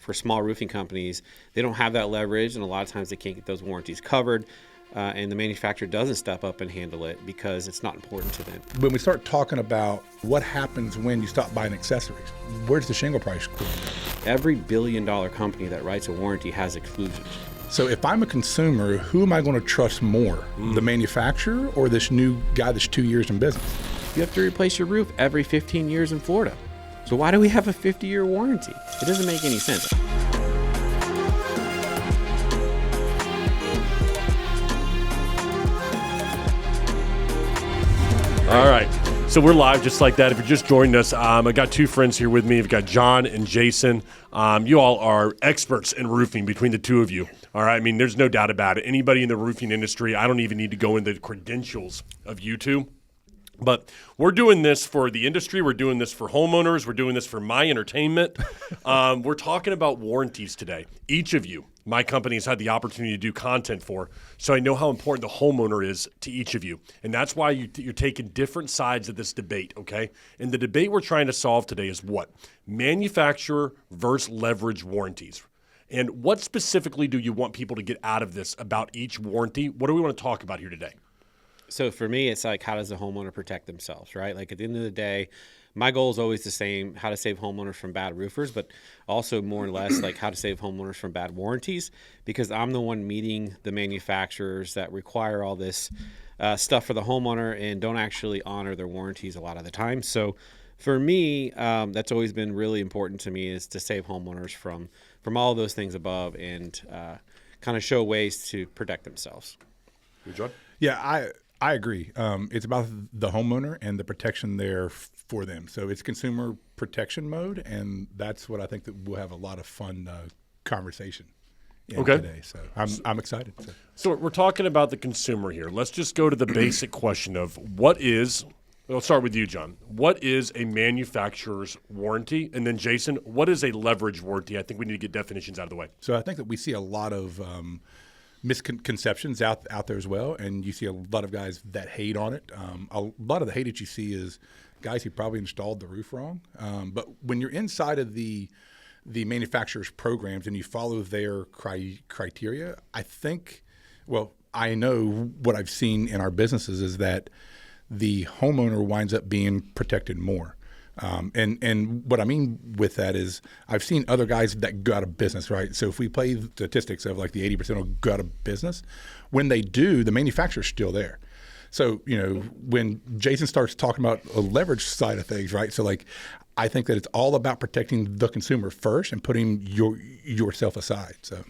for small roofing companies, they don't have that leverage, and a lot of times they can't get those warranties covered. And the manufacturer doesn't step up and handle it because it's not important to them. When we start talking about what happens when you stop buying accessories, where's the shingle price go? Every billion-dollar company that writes a warranty has exclusions. So if I'm a consumer, who am I going to trust more? The manufacturer or this new guy that's 2 years in business? You have to replace your roof every 15 years in Florida. So why do we have a 50-year warranty? It doesn't make any sense. All right, so we're live just like that. If you're just joining us, I got two friends here with me. We've got John and Jason. You all are experts in roofing between the two of you. All right, I mean, there's no doubt about it. Anybody in the roofing industry, I don't even need to go into the credentials of you two. But we're doing this for the industry. We're doing this for homeowners. We're doing this for my entertainment. We're talking about warranties today. Each of you, my company has had the opportunity to do content for, so I know how important the homeowner is to each of you. And that's why you're taking different sides of this debate, okay? And the debate we're trying to solve today is what? Manufacturer versus leverage warranties. And what specifically do you want people to get out of this about each warranty? What do we want to talk about here today? So for me, it's like, how does the homeowner protect themselves, right? Like at the end of the day, my goal is always the same, how to save homeowners from bad roofers, but also more or less like how to save homeowners from bad warranties, because I'm the one meeting the manufacturers that require all this stuff for the homeowner and don't actually honor their warranties a lot of the time. So for me, that's always been really important to me, is to save homeowners from all of those things above and kind of show ways to protect themselves. You, John? Yeah, I agree. It's about the homeowner and the protection there for them. So it's consumer protection mode, and that's what I think that we'll have a lot of fun conversation in today. So I'm excited. So we're talking about the consumer here. Let's just go to the basic question of I'll start with you, John. What is a manufacturer's warranty? And then Jason, what is a leverage warranty? I think we need to get definitions out of the way. So I think that we see a lot of misconceptions out there as well, and you see a lot of guys that hate on it. A lot of the hate that you see is guys who probably installed the roof wrong. But when you're inside of the manufacturer's programs and you follow their criteria, I know what I've seen in our businesses is that the homeowner winds up being protected more. And what I mean with that is I've seen other guys that go out of business, right? So if we play the statistics of like the 80% will go out of business, when they do, the manufacturer's still there. So, when Jason starts talking about a leverage side of things, right? So like, I think that it's all about protecting the consumer first and putting yourself aside. So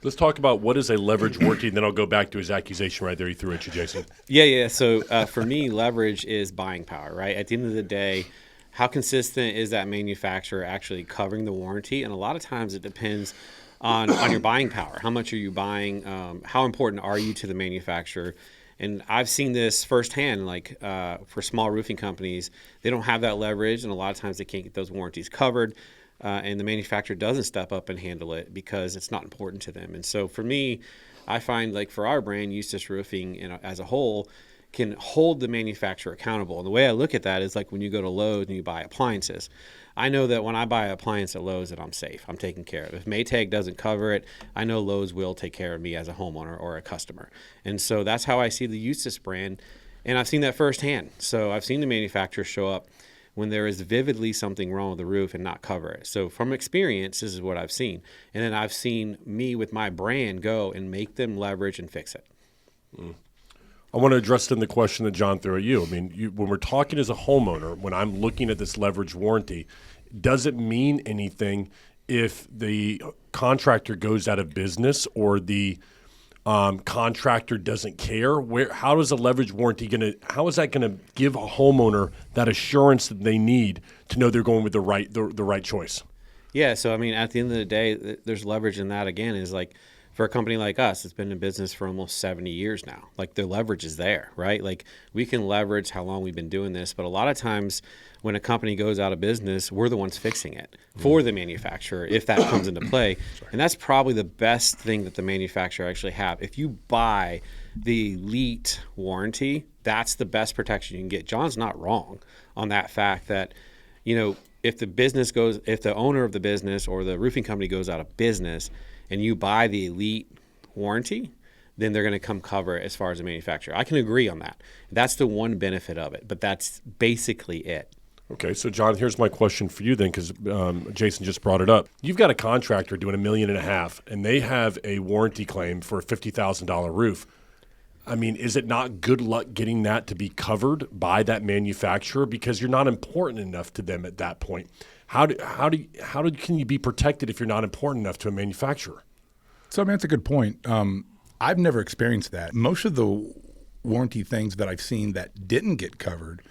let's talk about what is a leverage warranty, and then I'll go back to his accusation right there he threw at you, Jason. Yeah. So for me, leverage is buying power, right? At the end of the day, how consistent is that manufacturer actually covering the warranty? And a lot of times it depends on your buying power. How much are you buying? How important are you to the manufacturer? And I've seen this firsthand, like for small roofing companies, they don't have that leverage, and a lot of times they can't get those warranties covered. And the manufacturer doesn't step up and handle it because it's not important to them. And so for me, I find like for our brand, Eustis Roofing as a whole, can hold the manufacturer accountable. And the way I look at that is like when you go to Lowe's and you buy appliances. I know that when I buy an appliance at Lowe's that I'm safe. I'm taken care of. If Maytag doesn't cover it, I know Lowe's will take care of me as a homeowner or a customer. And so that's how I see the Eustis brand. And I've seen that firsthand. So I've seen the manufacturer show up when there is vividly something wrong with the roof and not cover it. So from experience, this is what I've seen. And then I've seen me with my brand go and make them leverage and fix it. I want to address then the question that John threw at you. I mean, when we're talking as a homeowner, when I'm looking at this leverage warranty, does it mean anything if the contractor goes out of business or the contractor doesn't care? How is a leverage warranty how is that gonna give a homeowner that assurance that they need to know they're going with the right choice? Yeah, so I mean, at the end of the day, there's leverage in that. Again, is like, for a company like us, it's been in business for almost 70 years now. Like, the leverage is there, right? Like, we can leverage how long we've been doing this, but a lot of times when a company goes out of business, we're the ones fixing it for the manufacturer if that comes into play. And that's probably the best thing that the manufacturer actually have. If you buy the elite warranty, that's the best protection you can get. John's not wrong on that fact that, if the owner of the business or the roofing company goes out of business and you buy the elite warranty, then they're going to come cover it as far as the manufacturer. I can agree on that. That's the one benefit of it, but that's basically it. Okay, so John, here's my question for you then, because Jason just brought it up. You've got a contractor doing $1.5 million, and they have a warranty claim for a $50,000 roof. I mean, is it not good luck getting that to be covered by that manufacturer because you're not important enough to them at that point? How can you be protected if you're not important enough to a manufacturer? So, I mean, that's a good point. I've never experienced that. Most of the warranty things that I've seen that didn't get covered,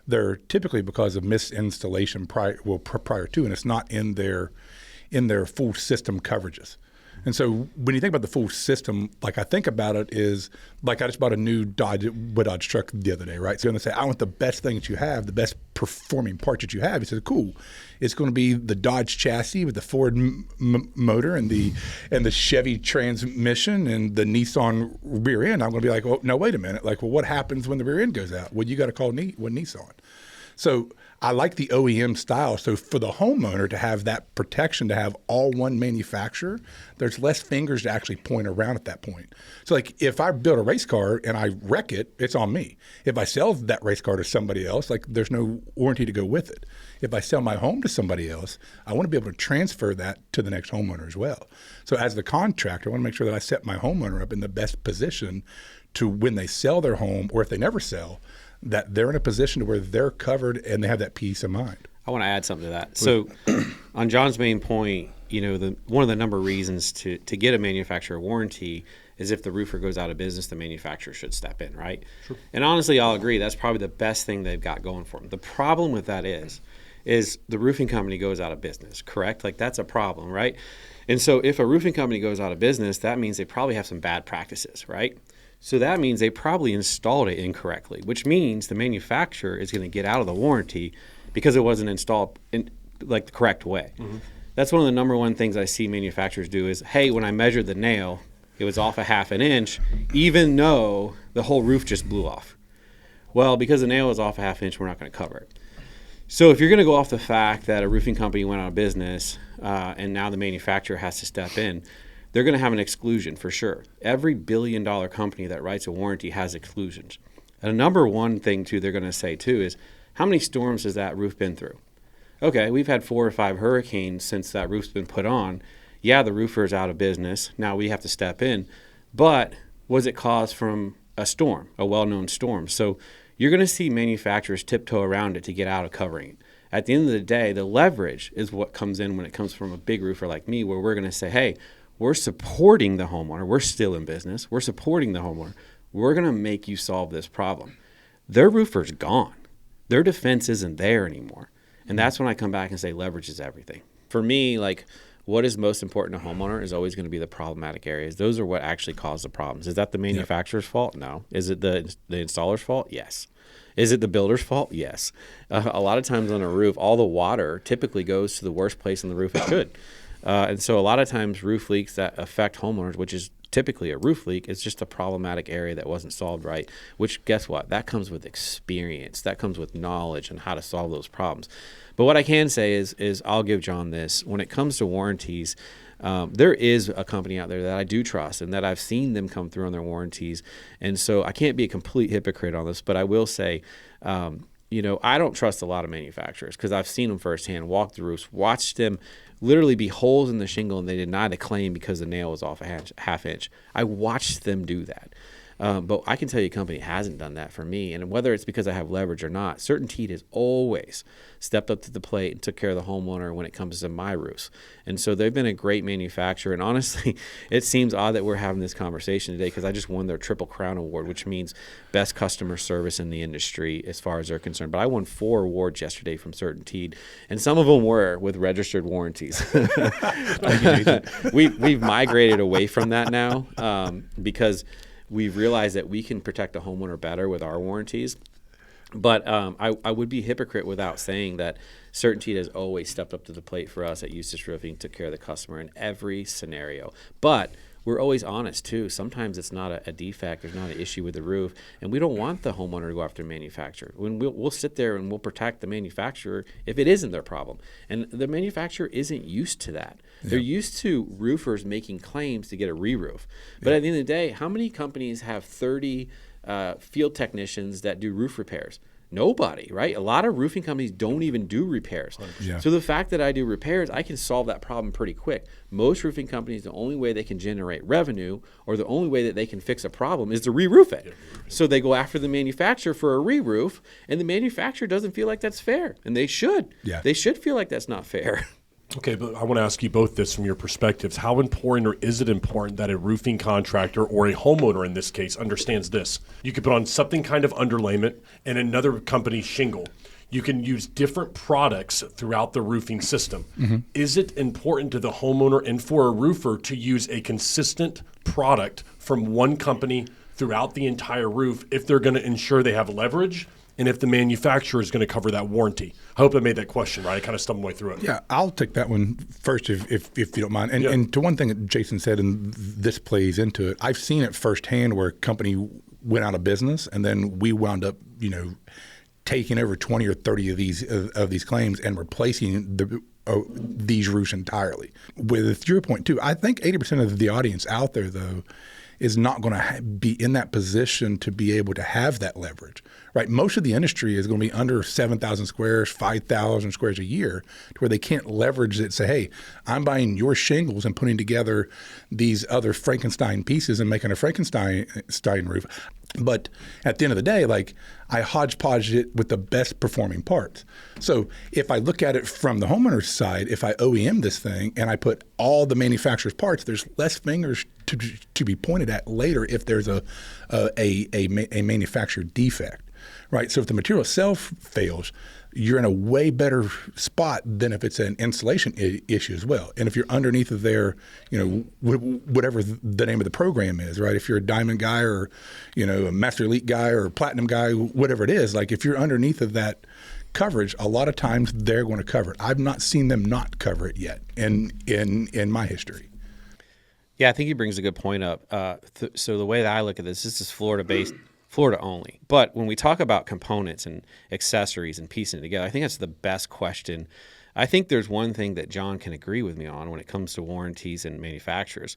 they're typically because of misinstallation prior to, and it's not in their full system coverages. And so when you think about the full system, like I think about it is like I just bought a new Dodge truck the other day, right? So I'm going to say, I want the best thing that you have, the best performing part that you have. He said, cool. It's going to be the Dodge chassis with the Ford motor and the Chevy transmission and the Nissan rear end. I'm going to be like, oh, no, wait a minute. Like, well, what happens when the rear end goes out? Well, you got to call Nissan. So I like the OEM style. So for the homeowner to have that protection, to have all one manufacturer, there's less fingers to actually point around at that point. So like if I build a race car and I wreck it, it's on me. If I sell that race car to somebody else, like there's no warranty to go with it. If I sell my home to somebody else, I want to be able to transfer that to the next homeowner as well. So as the contractor, I want to make sure that I set my homeowner up in the best position to when they sell their home, or if they never sell, that they're in a position to where they're covered and they have that peace of mind. I want to add something to that. So on John's main point, one of the number of reasons to get a manufacturer warranty is if the roofer goes out of business, the manufacturer should step in, right? Sure. And honestly, I'll agree. That's probably the best thing they've got going for them. The problem with that is the roofing company goes out of business, correct? Like that's a problem, right? And so if a roofing company goes out of business, that means they probably have some bad practices, right? So that means they probably installed it incorrectly, which means the manufacturer is going to get out of the warranty because it wasn't installed in like the correct way. Mm-hmm. That's one of the number one things I see manufacturers do is, hey, when I measured the nail, it was off a half an inch, even though the whole roof just blew off. Well, because the nail was off a half inch, we're not going to cover it. So if you're going to go off the fact that a roofing company went out of business and now the manufacturer has to step in, they're going to have an exclusion for sure. Every billion-dollar company that writes a warranty has exclusions. And a number one thing, too, they're going to say, too, is how many storms has that roof been through? Okay, we've had 4 or 5 hurricanes since that roof's been put on. Yeah, the roofer is out of business. Now we have to step in. But was it caused from a storm, a well-known storm? So you're going to see manufacturers tiptoe around it to get out of covering it. At the end of the day, the leverage is what comes in when it comes from a big roofer like me, where we're going to say, hey, we're supporting the homeowner. We're still in business. We're supporting the homeowner. We're going to make you solve this problem. Their roofer's gone. Their defense isn't there anymore. And that's when I come back and say leverage is everything. For me, like what is most important to a homeowner is always going to be the problematic areas. Those are what actually cause the problems. Is that the manufacturer's fault? No. Is it the installer's fault? Yes. Is it the builder's fault? Yes. A lot of times on a roof, all the water typically goes to the worst place on the roof it should. And so a lot of times roof leaks that affect homeowners, which is typically a roof leak, it's just a problematic area that wasn't solved right, which guess what? That comes with experience. That comes with knowledge on how to solve those problems. But what I can say is I'll give John this. When it comes to warranties, there is a company out there that I do trust and that I've seen them come through on their warranties. And so I can't be a complete hypocrite on this, but I will say, I don't trust a lot of manufacturers because I've seen them firsthand, walk the roofs, watched them literally be holes in the shingle and they deny the claim because the nail was off a half inch. I watched them do that. But I can tell you a company hasn't done that for me. And whether it's because I have leverage or not, CertainTeed has always stepped up to the plate and took care of the homeowner when it comes to my roofs. And so they've been a great manufacturer. And honestly, it seems odd that we're having this conversation today because I just won their Triple Crown Award, which means best customer service in the industry as far as they're concerned. But I won 4 awards yesterday from CertainTeed, and some of them were with registered warranties. We've migrated away from that now because we've realized that we can protect a homeowner better with our warranties. But I would be a hypocrite without saying that CertainTeed has always stepped up to the plate for us at Eustis Roofing, took care of the customer in every scenario. But we're always honest too. Sometimes it's not a defect, there's not an issue with the roof, and we don't want the homeowner to go after the manufacturer. When we'll sit there and we'll protect the manufacturer if it isn't their problem. And the manufacturer isn't used to that. Yeah. They're used to roofers making claims to get a re-roof. But at the end of the day, how many companies have 30 field technicians that do roof repairs? Nobody, right? A lot of roofing companies don't even do repairs. Yeah. So the fact that I do repairs, I can solve that problem pretty quick. Most roofing companies, the only way they can generate revenue or the only way that they can fix a problem is to re-roof it. So they go after the manufacturer for a re-roof, and the manufacturer doesn't feel like that's fair. And they should. Yeah. They should feel like that's not fair. Okay, but I want to ask you both this from your perspectives. How important, or is it important, that a roofing contractor or a homeowner in this case understands this? You could put on something kind of underlayment and another company's shingle. You can use different products throughout the roofing system. Mm-hmm. Is it important to the homeowner and for a roofer to use a consistent product from one company throughout the entire roof if they're going to ensure they have leverage and if the manufacturer is going to cover that warranty? I hope I made that question right. I kind of stumbled my way through it. Yeah, I'll take that one first if you don't mind. And to one thing that Jason said, and this plays into it, I've seen it firsthand where a company went out of business and then we wound up, taking over 20 or 30 of these claims and replacing these roofs entirely. With your point too, I think 80% of the audience out there though is not going to be in that position to be able to have that leverage, right? Most of the industry is going to be under 7,000 squares, 5,000 squares a year, to where they can't leverage it. Say, hey, I'm buying your shingles and putting together these other Frankenstein pieces and making a Frankenstein roof. But at the end of the day, I hodgepodge it with the best performing parts. So if I look at it from the homeowner's side, if I OEM this thing and I put all the manufacturer's parts, there's less fingers to be pointed at later if there's a manufacturer defect, right? So if the material itself fails, you're in a way better spot than if it's an installation issue as well. And if you're underneath of their, whatever the name of the program is, right? If you're a diamond guy or, a master elite guy or a platinum guy, whatever it is, if you're underneath of that coverage, a lot of times they're going to cover it. I've not seen them not cover it yet in my history. Yeah, I think he brings a good point up. So the way that I look at this is Florida-based, Florida only. But when we talk about components and accessories and piecing it together, I think that's the best question. I think there's one thing that John can agree with me on when it comes to warranties and manufacturers.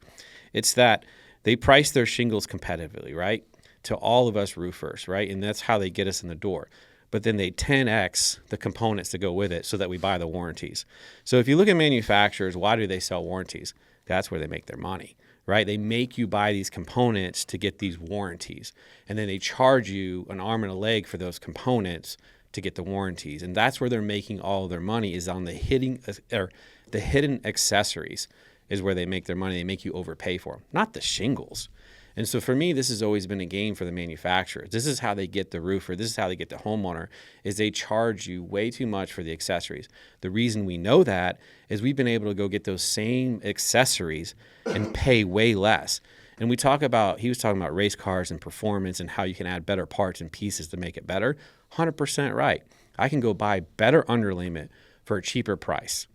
It's that they price their shingles competitively, right, to all of us roofers, right? And that's how they get us in the door. But then they 10x the components to go with it so that we buy the warranties. So if you look at manufacturers, why do they sell warranties? That's where they make their money, right? They make you buy these components to get these warranties, and then they charge you an arm and a leg for those components to get the warranties. And that's where they're making all of their money, is on the hidden accessories is where they make their money. They make you overpay for them, not the shingles. And so for me, this has always been a game for the manufacturers. This is how they get the roofer. This is how they get the homeowner, is they charge you way too much for the accessories. The reason we know that is we've been able to go get those same accessories and pay way less. And he was talking about race cars and performance and how you can add better parts and pieces to make it better. 100% right. I can go buy better underlayment for a cheaper price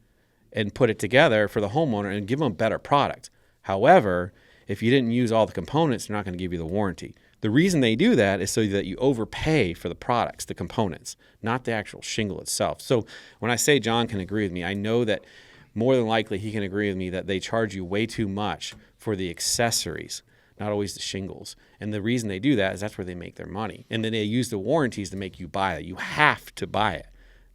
and put it together for the homeowner and give them a better product. However, if you didn't use all the components, they're not going to give you the warranty. The reason they do that is so that you overpay for the products, the components, not the actual shingle itself. So when I say John can agree with me, I know that more than likely he can agree with me that they charge you way too much for the accessories, not always the shingles. And the reason they do that is that's where they make their money. And then they use the warranties to make you buy it. You have to buy it.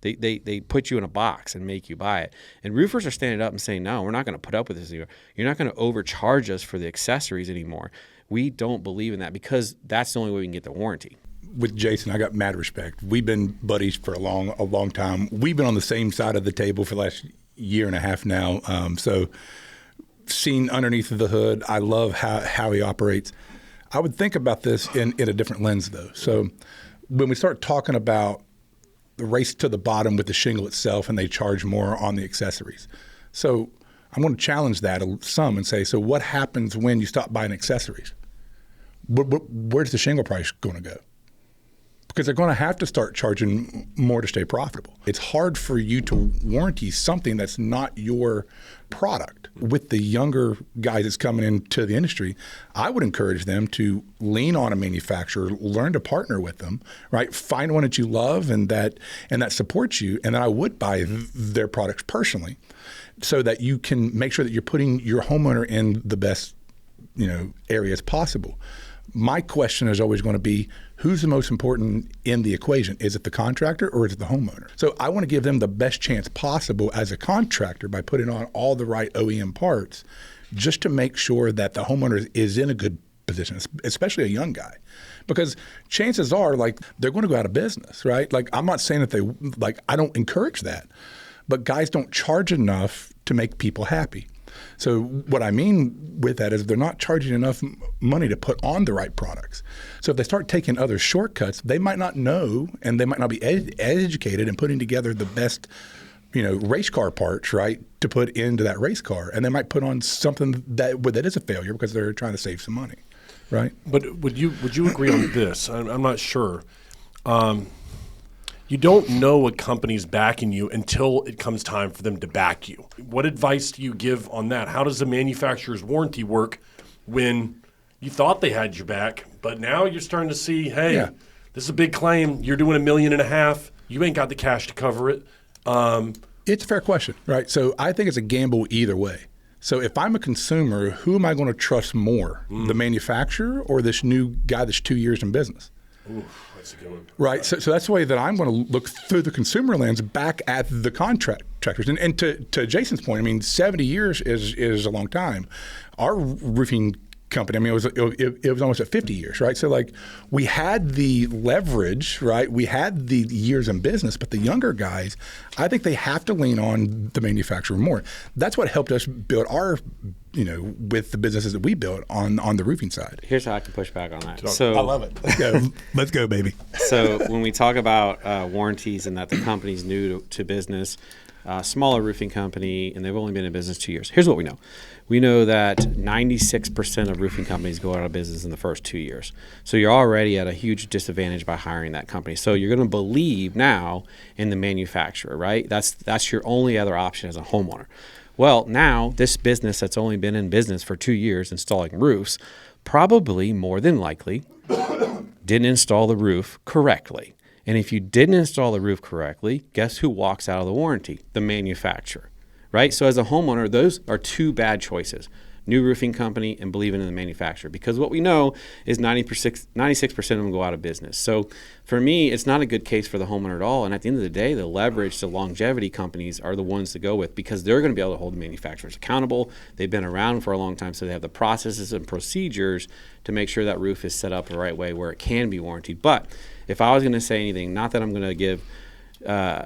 They put you in a box and make you buy it. And roofers are standing up and saying, no, we're not going to put up with this anymore. You're not going to overcharge us for the accessories anymore. We don't believe in that, because that's the only way we can get the warranty. With Jason, I got mad respect. We've been buddies for a long time. We've been on the same side of the table for the last year and a half now. So seen underneath of the hood, I love how he operates. I would think about this in a different lens, though. So when we start talking about the race to the bottom with the shingle itself, and they charge more on the accessories. So I'm going to challenge that some and say, so what happens when you stop buying accessories? Where's the shingle price going to go? because they're going to have to start charging more to stay profitable. It's hard for you to warranty something that's not your product. With the younger guys that's coming into the industry, I would encourage them to lean on a manufacturer, learn to partner with them, right? Find one that you love and that supports you. And then I would buy their products personally, so that you can make sure that you're putting your homeowner in the best, areas possible. My question is always going to be, who's the most important in the equation? Is it the contractor or is it the homeowner? So I want to give them the best chance possible as a contractor by putting on all the right OEM parts, just to make sure that the homeowner is in a good position, especially a young guy. Because chances are, they're going to go out of business, right? I'm not saying that I don't encourage that, but guys don't charge enough to make people happy. So what I mean with that is they're not charging enough money to put on the right products. So if they start taking other shortcuts, they might not know, and they might not be educated in putting together the best, race car parts, right, to put into that race car. And they might put on something that is a failure because they're trying to save some money, right? But would you agree on this? I'm not sure. You don't know a company's backing you until it comes time for them to back you. What advice do you give on that? How does the manufacturer's warranty work when you thought they had your back, but now you're starting to see, hey, this is a big claim. You're doing $1.5 million. You ain't got the cash to cover it. It's a fair question, right? So I think it's a gamble either way. So if I'm a consumer, who am I going to trust more, the manufacturer or this new guy that's 2 years in business? Ooh, that's a good one. Right. So that's the way that I'm going to look through the consumer lens back at the contractors. And to Jason's point, 70 years is a long time. Our roofing company, it was almost at 50 years, right? So we had the leverage, right? We had the years in business, but the younger guys, I think they have to lean on the manufacturer more. That's what helped us build our, with the businesses that we built on the roofing side. Here's how I can push back on that. So I love it. Let's go. Let's go, baby. So when we talk about warranties and that the company's new to business, smaller roofing company, and they've only been in business 2 years. Here's what we know. We know that 96% of roofing companies go out of business in the first 2 years. So you're already at a huge disadvantage by hiring that company. So you're going to believe now in the manufacturer, right? That's your only other option as a homeowner. Well, now this business that's only been in business for 2 years installing roofs, probably more than likely didn't install the roof correctly. And if you didn't install the roof correctly, guess who walks out of the warranty? The manufacturer, right? So as a homeowner, those are two bad choices. New roofing company and believing in the manufacturer. Because what we know is 96% of them go out of business. So for me, it's not a good case for the homeowner at all. And at the end of the day, the leverage, the longevity companies are the ones to go with because they're going to be able to hold the manufacturers accountable. They've been around for a long time, so they have the processes and procedures to make sure that roof is set up the right way where it can be warranted. But if I was going to say anything, not that I'm going to give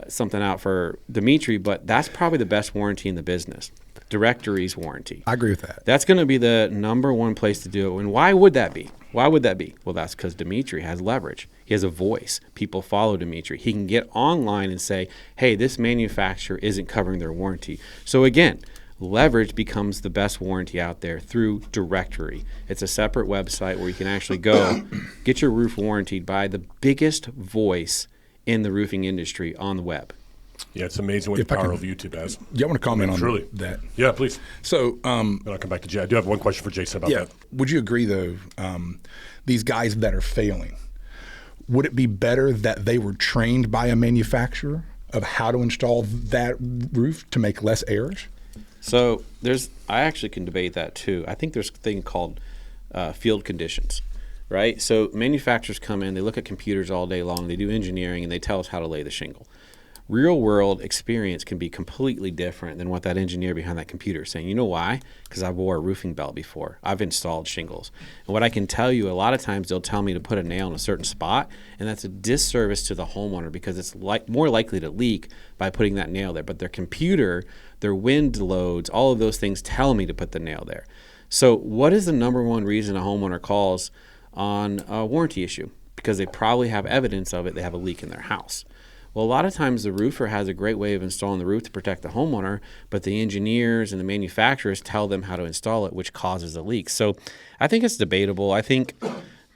something out for Dimitri, but that's probably the best warranty in the business. Directories warranty. I agree with that. That's going to be the number one place to do it. And why would that be? Why would that be? Well, that's because Dimitri has leverage. He has a voice. People follow Dimitri. He can get online and say, hey, this manufacturer isn't covering their warranty. So again, leverage becomes the best warranty out there through directory. It's a separate website where you can actually go get your roof warranted by the biggest voice in the roofing industry on the web. Yeah, it's amazing what the power of YouTube has. Yeah, I want to comment on that. Yeah, please. So, then I'll come back to Jay. I do have one question for Jason about that. Would you agree, though, these guys that are failing, would it be better that they were trained by a manufacturer of how to install that roof to make less errors? So I actually can debate that too. I think there's a thing called field conditions, right? So manufacturers come in, they look at computers all day long, they do engineering, and they tell us how to lay the shingle. Real world experience can be completely different than what that engineer behind that computer is saying. You know why? Because I wore a roofing belt before. I've installed shingles. And what I can tell you, a lot of times they'll tell me to put a nail in a certain spot, and that's a disservice to the homeowner because it's more likely to leak by putting that nail there. But their computer, their wind loads, all of those things tell me to put the nail there. So what is the number one reason a homeowner calls on a warranty issue? Because they probably have evidence of it. They have a leak in their house. Well, a lot of times the roofer has a great way of installing the roof to protect the homeowner, but the engineers and the manufacturers tell them how to install it, which causes the leak. So I think it's debatable. I think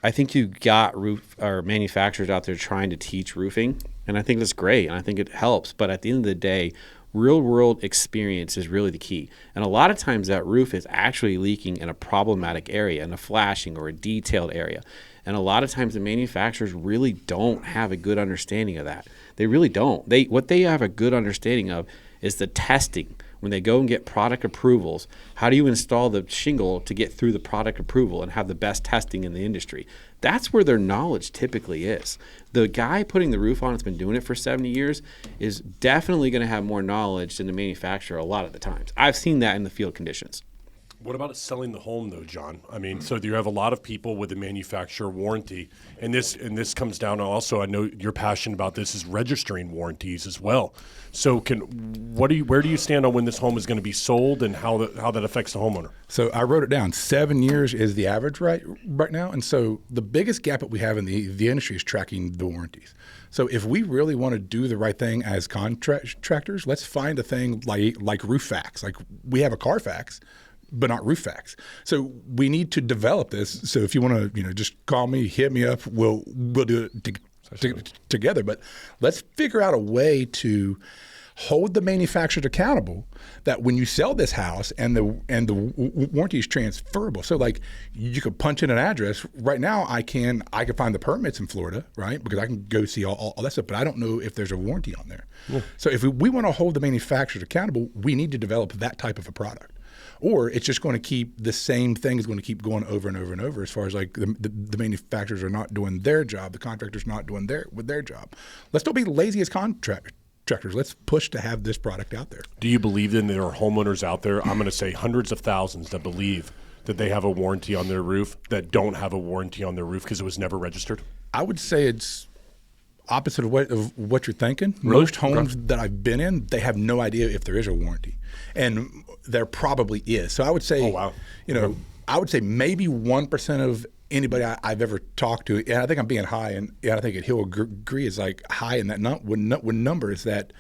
I think you got roof or manufacturers out there trying to teach roofing, and I think that's great, and I think it helps. But at the end of the day, real world experience is really the key. And a lot of times that roof is actually leaking in a problematic area, in a flashing or a detailed area. And a lot of times the manufacturers really don't have a good understanding of that. They really don't. What they have a good understanding of is the testing. When they go and get product approvals, how do you install the shingle to get through the product approval and have the best testing in the industry? That's where their knowledge typically is. The guy putting the roof on that's been doing it for 70 years is definitely going to have more knowledge than the manufacturer a lot of the times. I've seen that in the field conditions. What about selling the home, though, John? I mean, so you have a lot of people with a manufacturer warranty, and this comes down to also, I know you're passionate about this, is registering warranties as well. So where do you stand on when this home is going to be sold and how that affects the homeowner? So I wrote it down. 7 years is the average right now. And so the biggest gap that we have in the industry is tracking the warranties. So if we really want to do the right thing as contractors, let's find a thing like roof facts. Like we have a Carfax, but not roof facts. So we need to develop this. So if you want to, just call me, hit me up. We'll do it together. But let's figure out a way to hold the manufacturers accountable that when you sell this house and the warranty is transferable. So like you could punch in an address. Right now I can find the permits in Florida, right? Because I can go see all that stuff, but I don't know if there's a warranty on there. Yeah. So if we want to hold the manufacturers accountable, we need to develop that type of a product. Or it's just going to keep the same thing is going to keep going over and over and over as far as like the manufacturers are not doing their job, the contractors not doing their job. Let's don't be lazy as contractors. Let's push to have this product out there. Do you believe that there are homeowners out there, I'm going to say hundreds of thousands, that believe that they have a warranty on their roof that don't have a warranty on their roof because it was never registered? I would say it's opposite of what you're thinking. Really? Most homes that I've been in, they have no idea if there is a warranty. And there probably is. So I would say, I would say maybe 1% of anybody I've ever talked to, and I think I'm being high, and I think he'll agree is like high in that number is that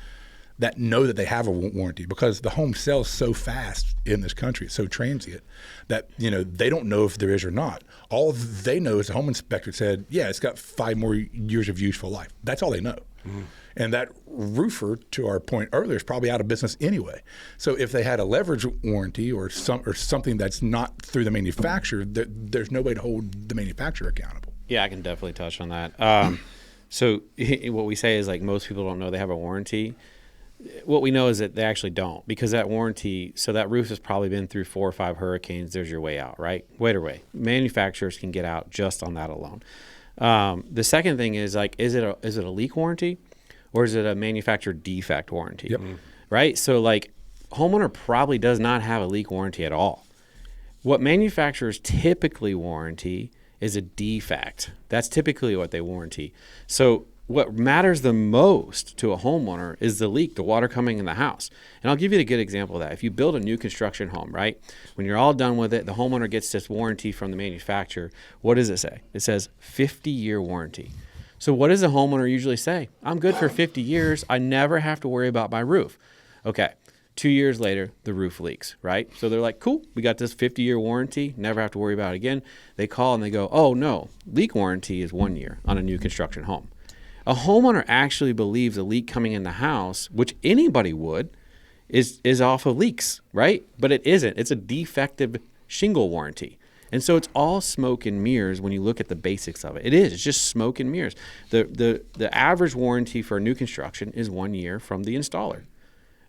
know that they have a warranty, because the home sells so fast in this country, it's so transient that they don't know if there is or not. All they know is the home inspector said, yeah, it's got 5 more years of useful life. That's all they know. Mm-hmm. And that roofer, to our point earlier, is probably out of business anyway. So if they had a leverage warranty or something that's not through the manufacturer, there's no way to hold the manufacturer accountable. Yeah, I can definitely touch on that. So what we say is like most people don't know they have a warranty. What we know is that they actually don't, because that warranty, so that roof has probably been through 4 or 5 hurricanes. There's your way out, right? Way. Manufacturers can get out just on that alone. The second thing is like, is it a leak warranty? Or is it a manufacturer defect warranty? Yep. Right? So like homeowner probably does not have a leak warranty at all. What manufacturers typically warranty is a defect. That's typically what they warranty. So what matters the most to a homeowner is the leak, the water coming in the house. And I'll give you a good example of that. If you build a new construction home, right? When you're all done with it, the homeowner gets this warranty from the manufacturer. What does it say? It says 50-year warranty. So what does the homeowner usually say? I'm good for 50 years. I never have to worry about my roof. Okay, 2 years later, the roof leaks, right? So they're like, cool, we got this 50-year warranty, never have to worry about it again. They call and they go, oh no, leak warranty is 1 year on a new construction home. A homeowner actually believes a leak coming in the house, which anybody would, is off of leaks, right? But it isn't. It's a defective shingle warranty. And so it's all smoke and mirrors when you look at the basics of it. It is. It's just smoke and mirrors. The average warranty for a new construction is 1 year from the installer.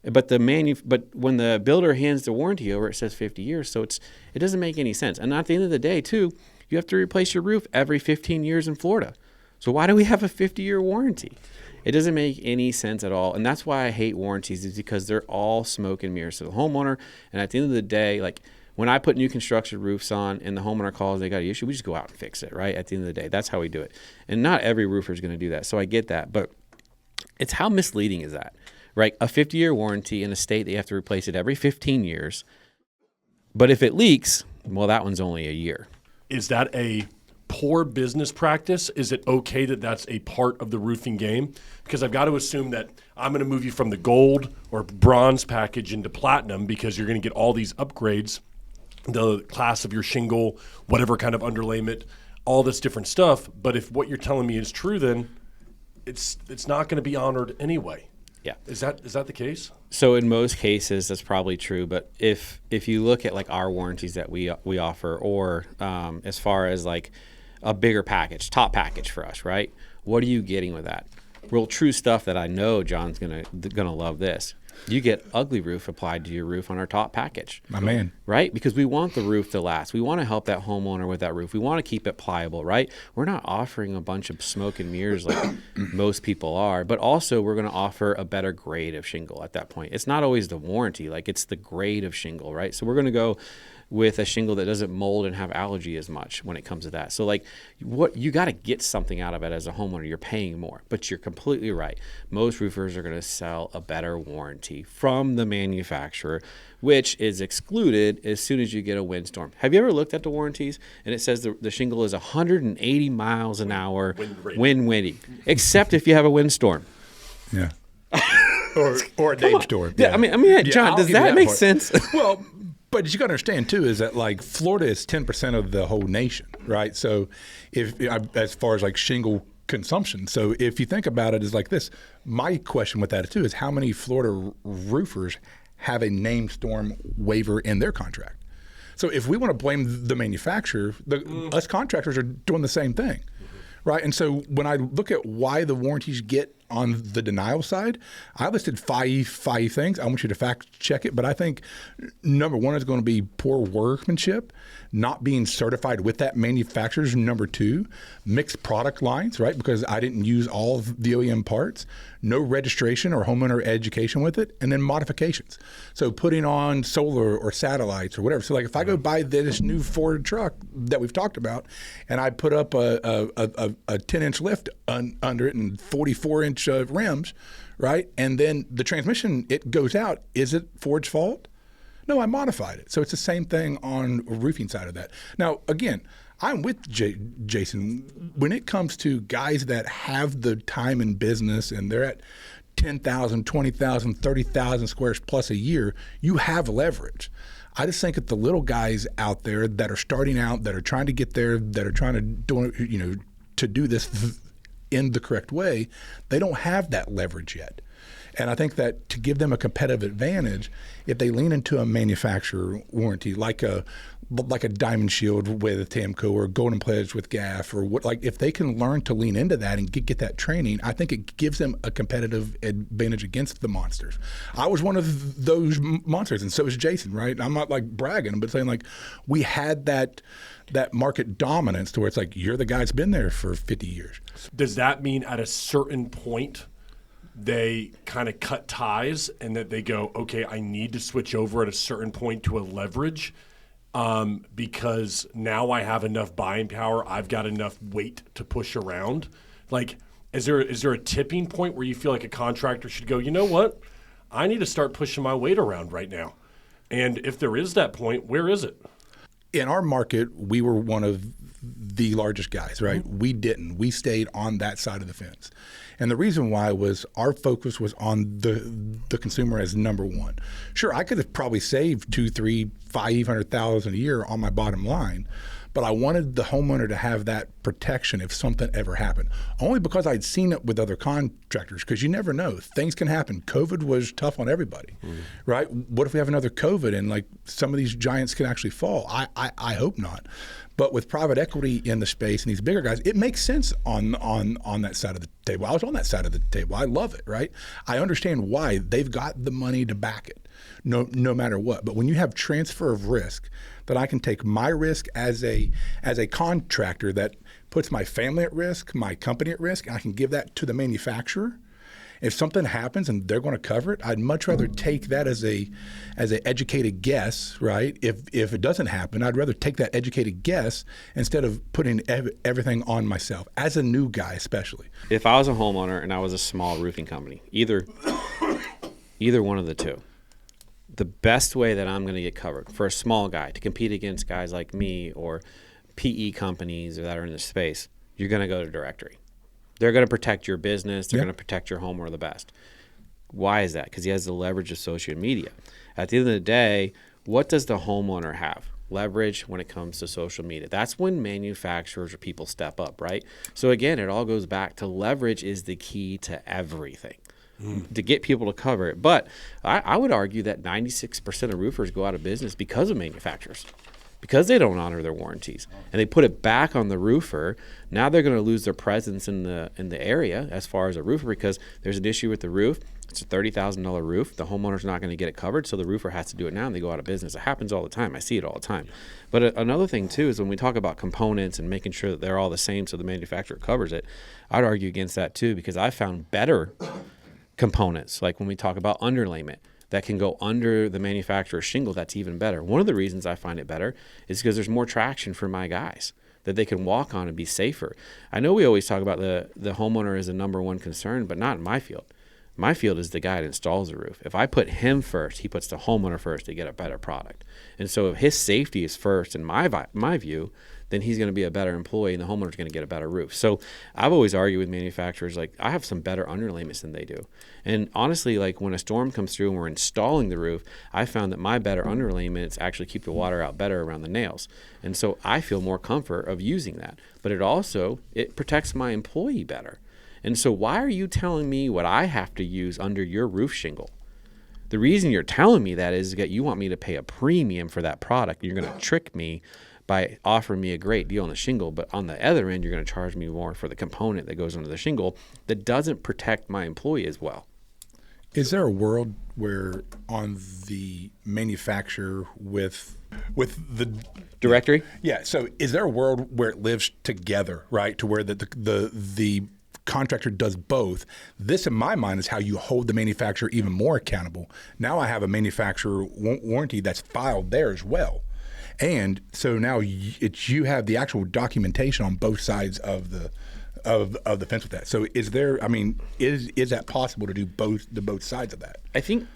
But when the builder hands the warranty over, it says 50 years. So it doesn't make any sense. And at the end of the day, too, you have to replace your roof every 15 years in Florida. So why do we have a 50-year warranty? It doesn't make any sense at all. And that's why I hate warranties, is because they're all smoke and mirrors to the homeowner. And at the end of the day, like, when I put new construction roofs on and the homeowner calls, they got an issue, we just go out and fix it, right? At the end of the day, that's how we do it. And not every roofer is going to do that. So I get that. But it's how misleading is that, right? A 50-year warranty in a state that you have to replace it every 15 years. But if it leaks, well, that one's only a year. Is that a poor business practice? Is it okay that that's a part of the roofing game? Because I've got to assume that I'm going to move you from the gold or bronze package into platinum because you're going to get all these upgrades, the class of your shingle, whatever kind of underlayment. all this different stuff. But if what you're telling me is true, then it's not going to be honored anyway. Yeah. Is that the case? So in most cases, that's probably true. But if you look at like our warranties that we offer, or as far as like a bigger package, top package for us, right? What are you getting with that? Real true stuff that I know John's gonna love this. You get ugly roof applied to your roof on our top package. My man. Right? Because we want the roof to last. We want to help that homeowner with that roof. We want to keep it pliable, right? We're not offering a bunch of smoke and mirrors like most people are, but also we're going to offer a better grade of shingle at that point. It's not always the warranty, like it's the grade of shingle, right? So we're going to go with a shingle that doesn't mold and have allergy as much when it comes to that. So like what you got to get something out of it as a homeowner. You're paying more, but you're completely right. Most roofers are going to sell a better warranty from the manufacturer, which is excluded as soon as you get a windstorm. Have you ever looked at the warranties and it says the shingle is 180 miles an hour wind windy, except if you have a windstorm. Yeah. or a name storm. Yeah. I mean, John, does that make sense? Well, but you got to understand too is that like Florida is 10% of the whole nation, right? So if as far as like shingle consumption, so if you think about it, is like this. My question with that too is how many Florida roofers have a name storm waiver in their contract? So if we want to blame the manufacturer, us contractors are doing the same thing, right? And so when I look at why the warranties get on the denial side, I listed five things. I want you to fact check it, but I think number one is going to be poor workmanship, not being certified with that manufacturer's. Number two, mixed product lines, right? Because I didn't use all of the OEM parts, no registration or homeowner education with it, and then modifications. So putting on solar or satellites or whatever. So like if I go buy this new Ford truck that we've talked about, and I put up a 10-inch lift under it and 44-inch rims, right? And then the transmission, it goes out. Is it Ford's fault? No, I modified it. So it's the same thing on a roofing side of that. Now, again, I'm with Jason. When it comes to guys that have the time in business and they're at 10,000, 20,000, 30,000 squares plus a year, you have leverage. I just think that the little guys out there that are starting out, that are trying to get there, that are trying to do this in the correct way, they don't have that leverage yet. And I think that to give them a competitive advantage, if they lean into a manufacturer warranty like a Diamond Shield with Tamco or Golden Pledge with GAF or what, like if they can learn to lean into that and get that training, I think it gives them a competitive advantage against the monsters. I was one of those monsters, and so is Jason, right? I'm not like bragging, but saying like we had that market dominance to where it's like you're the guy that's been there for 50 years. Does that mean at a certain point they kind of cut ties and that they go, okay, I need to switch over at a certain point to a leverage because now I have enough buying power, I've got enough weight to push around? Like, is there a tipping point where you feel like a contractor should go, you know what, I need to start pushing my weight around right now? And if there is that point, where is it? In our market, we were one of the largest guys, right? Mm-hmm. We didn't. We stayed on that side of the fence. And the reason why was our focus was on the consumer as number one. Sure, I could have probably saved $200,000, $300,000, $500,000 a year on my bottom line, but I wanted the homeowner to have that protection if something ever happened. Only because I'd seen it with other contractors, because you never know. Things can happen. COVID was tough on everybody, right? What if we have another COVID and like some of these giants can actually fall? I hope not. But with private equity in the space and these bigger guys, it makes sense on that side of the table. I was on that side of the table. I love it, right? I understand why. They've got the money to back it, no matter what. But when you have transfer of risk, that I can take my risk as a contractor that puts my family at risk, my company at risk, and I can give that to the manufacturer. If something happens and they're going to cover it, I'd much rather take that as an educated guess, right? If it doesn't happen, I'd rather take that educated guess instead of putting everything on myself, as a new guy especially. If I was a homeowner and I was a small roofing company, either one of the two, the best way that I'm going to get covered for a small guy to compete against guys like me or PE companies that are in the space, you're going to go to directory. They're going to protect your business. They're going to protect your homeowner the best. Why is that? Because he has the leverage of social media. At the end of the day, what does the homeowner have? leverage when it comes to social media. That's when manufacturers or people step up, right? So again, it all goes back to leverage is the key to everything. To get people to cover it. But I would argue that 96% of roofers go out of business because of manufacturers, because they don't honor their warranties, and they put it back on the roofer. Now they're going to lose their presence in the area as far as a roofer, because there's an issue with the roof. It's a $30,000 roof. The homeowner's not going to get it covered, so the roofer has to do it now, and they go out of business. It happens all the time. I see it all the time. But another thing, too, is when we talk about components and making sure that they're all the same so the manufacturer covers it, I'd argue against that, too, because I found better components, like when we talk about underlayment, that can go under the manufacturer's shingle. That's even better. One of the reasons I find it better is because there's more traction for my guys that they can walk on and be safer. I know we always talk about the homeowner as the number one concern, but not in my field. My field is the guy that installs the roof. If I put him first, he puts the homeowner first to get a better product. And so if his safety is first in my view, then he's going to be a better employee and the homeowner's going to get a better roof. So I've always argued with manufacturers, like, I have some better underlayments than they do. And honestly, like, when a storm comes through and we're installing the roof, I found that my better underlayments actually keep the water out better around the nails. And so I feel more comfort of using that. But it protects my employee better. And so why are you telling me what I have to use under your roof shingle? The reason you're telling me that is that you want me to pay a premium for that product. You're going to trick me by offering me a great deal on the shingle, but on the other end, you're going to charge me more for the component that goes under the shingle that doesn't protect my employee as well. Is there a world where on the manufacturer with the directory? Yeah. So is there a world where it lives together, right? To where the contractor does both. This, in my mind, is how you hold the manufacturer even more accountable. Now I have a manufacturer warranty that's filed there as well. And so now you have the actual documentation on both sides of the fence with that. So is that possible to do both sides of that? I think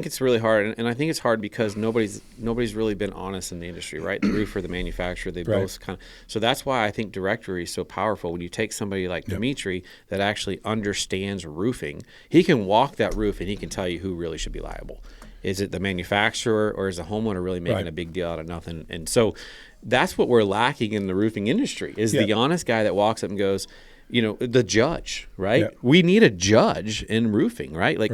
it's really hard, and I think it's hard because nobody's really been honest in the industry, right? The roofer, the manufacturer, they both kind of. So that's why I think directory is so powerful. When you take somebody like Dimitri that actually understands roofing, he can walk that roof and he can tell you who really should be liable. Is it the manufacturer or is the homeowner really making a big deal out of nothing? And so that's what we're lacking in the roofing industry is the honest guy that walks up and goes, the judge, right? Yeah. We need a judge in roofing, right? Like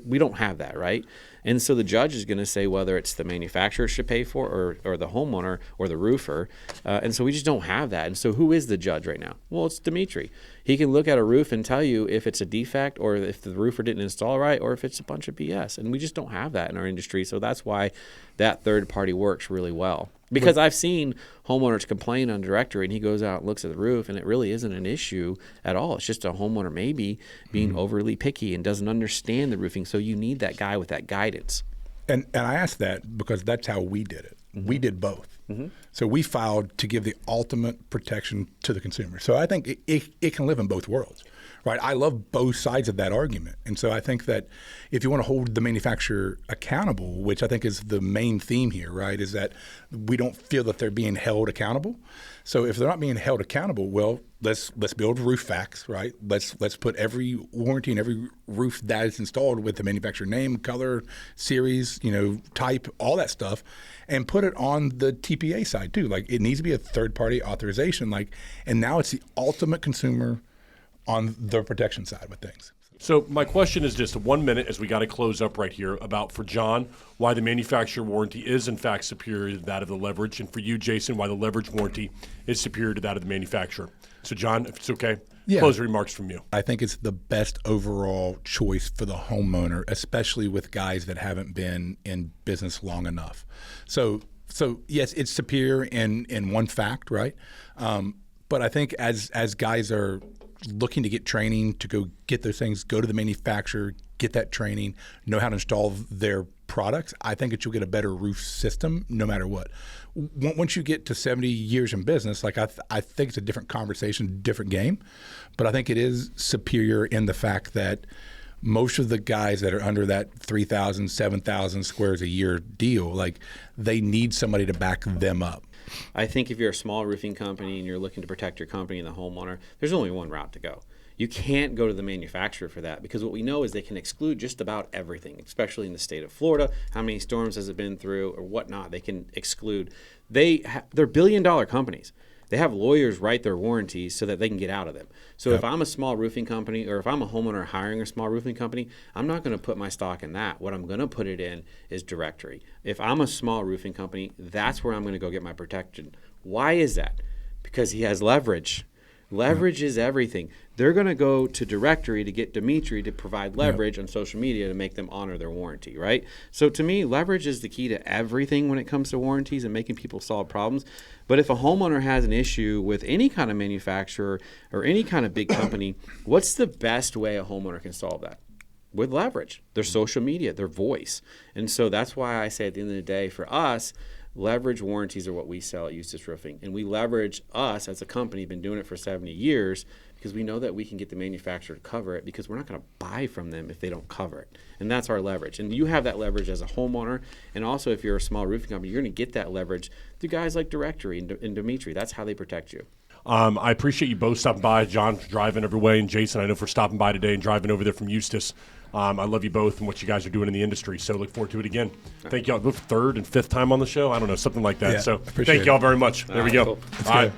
we don't have that, right? And so the judge is going to say whether it's the manufacturer should pay for or the homeowner or the roofer. And so we just don't have that. And so who is the judge right now? Well, it's Dimitri. He can look at a roof and tell you if it's a defect or if the roofer didn't install right or if it's a bunch of BS. And we just don't have that in our industry. So that's why that third party works really well. Because I've seen homeowners complain on directory and he goes out and looks at the roof and it really isn't an issue at all. It's just a homeowner maybe being overly picky and doesn't understand the roofing. So you need that guy with that guidance. And I asked that because that's how we did it. Mm-hmm. We did both. Mm-hmm. So we filed to give the ultimate protection to the consumer. So I think it can live in both worlds. Right, I love both sides of that argument. And so I think that if you want to hold the manufacturer accountable, which I think is the main theme here, right, is that we don't feel that they're being held accountable. So if they're not being held accountable, well, let's build roof facts, right? Let's put every warranty and every roof that is installed with the manufacturer name, color, series, type, all that stuff, and put it on the TPA side too. Like it needs to be a third-party authorization. And now it's the ultimate consumer on the protection side with things. So my question is just 1 minute as we got to close up right here about for John, why the manufacturer warranty is in fact superior to that of the leverage, and for you, Jason, why the leverage warranty is superior to that of the manufacturer. So John, if it's okay, closing remarks from you. I think it's the best overall choice for the homeowner, especially with guys that haven't been in business long enough. So yes, it's superior in one fact, right? But I think as guys are looking to get training to go get those things, go to the manufacturer, get that training, know how to install their products, I think that you'll get a better roof system no matter what. Once you get to 70 years in business, I think it's a different conversation, different game. But I think it is superior in the fact that most of the guys that are under that 3,000, 7,000 squares a year deal, they need somebody to back them up. I think if you're a small roofing company and you're looking to protect your company and the homeowner, there's only one route to go. You can't go to the manufacturer for that, because what we know is they can exclude just about everything, especially in the state of Florida. How many storms has it been through or whatnot? They can exclude. They're billion-dollar companies. They have lawyers write their warranties so that they can get out of them. So if I'm a small roofing company, or if I'm a homeowner hiring a small roofing company, I'm not going to put my stock in that. What I'm going to put it in is directory. If I'm a small roofing company, that's where I'm going to go get my protection. Why is that? Because he has leverage. Leverage is everything. They're going to go to directory to get Dimitri to provide leverage on social media to make them honor their warranty, right? So to me, leverage is the key to everything when it comes to warranties and making people solve problems. But if a homeowner has an issue with any kind of manufacturer or any kind of big company, what's the best way a homeowner can solve that? With leverage, their social media, their voice. And so that's why I say at the end of the day, for us, leverage warranties are what we sell at Eustis Roofing. And we leverage us as a company, been doing it for 70 years, because we know that we can get the manufacturer to cover it, because we're not going to buy from them if they don't cover it. And that's our leverage. And you have that leverage as a homeowner. And also, if you're a small roofing company, you're going to get that leverage through guys like Directory and Dimitri. That's how they protect you. I appreciate you both stopping by. John, for driving every way, and Jason, I know, for stopping by today and driving over there from Eustis. I love you both and what you guys are doing in the industry, so look forward to it again. Thank y'all. Third and fifth time on the show? I don't know, something like that. Yeah, so thank y'all very much. There we go. Cool. All right.